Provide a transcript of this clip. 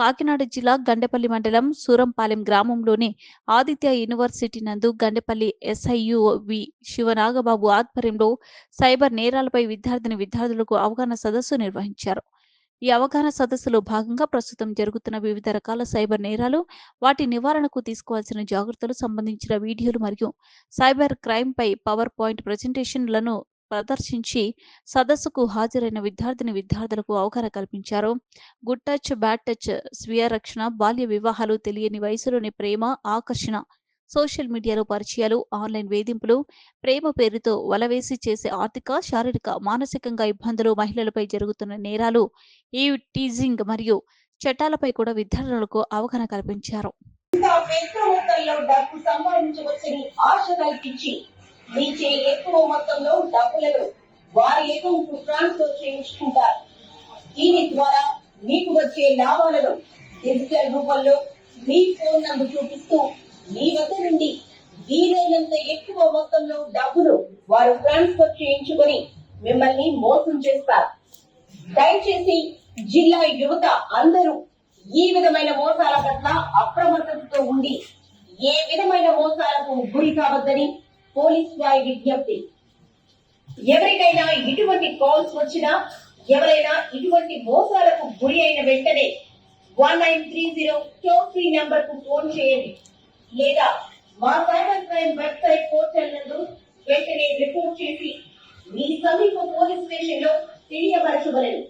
కాకినాడ జిల్లా గండేపల్లి మండలం సూరంపాలెం గ్రామంలోని ఆదిత్య యూనివర్సిటీ నందు గండేపల్లి ఎస్ఐయువి శివనాగబాబు ఆధ్వర్యంలో సైబర్ నేరాలపై విద్యార్థులకు అవగాహన సదస్సు నిర్వహించారు. ఈ అవగాహన సదస్సులో భాగంగా ప్రస్తుతం జరుగుతున్న వివిధ రకాల సైబర్ నేరాలు, వాటి నివారణకు తీసుకోవాల్సిన జాగ్రత్తలు సంబంధించిన వీడియోలు మరియు సైబర్ క్రైమ్ పై పవర్ పాయింట్ ప్రెజెంటేషన్లను ప్రదర్శించి సదస్సుకు హాజరైన విద్యార్థులకు అవగాహన కల్పించారు. గుడ్ టచ్, బ్యాడ్ టచ్, స్వీయ రక్షణ, బాల్య వివాహాలు, తెలియని వయసులోని ప్రేమ, ఆకర్షణ, సోషల్ మీడియాలో పరిచయాలు, ఆన్లైన్ వేధింపులు, ప్రేమ పేరుతో వలవేసి చేసే ఆర్థిక, శారీరక, మానసికంగా ఇబ్బందులు, మహిళలపై జరుగుతున్న నేరాలు, ఈ టీజింగ్ మరియు చట్టాలపై కూడా విద్యార్థులకు అవగాహన కల్పించారు. మీచే ఎక్కువ మొత్తంలో డబ్బులను వారి అకౌంట్ కు ట్రాన్స్ఫర్ చేయించుకుంటారు. దీని ద్వారా మీకు వచ్చే లాభాలను డిజిటల్ రూపంలో మీ ఫోన్ నంబర్ చూపిస్తూ మీ వద్ద నుండి వీలైనంత ఎక్కువ మొత్తంలో డబ్బును వారు ట్రాన్స్ఫర్ చేయించుకొని మిమ్మల్ని మోసం చేస్తారు. దయచేసి జిల్లా యువత అందరూ ఈ విధమైన మోసాల పట్ల అప్రమత్తతతో ఉండి ఏ విధమైన మోసాలకు గురి కావద్దని పోలీస్ వారి విజ్ఞప్తి. ఎవరికైనా ఇటువంటి కాల్స్ వచ్చినా, ఎవరైనా ఇటువంటి మోసాలకు గురి అయిన వెంటనే 1930 టోల్ ఫ్రీ నంబర్ కు ఫోన్ చేయండి లేదా మా సైబర్ క్రైమ్ వెబ్సైట్ పోర్టల్ నందు వెంటనే రిపోర్ట్ చేసి మీ సమీప పోలీస్ స్టేషన్ లో తెలియపరచబడను.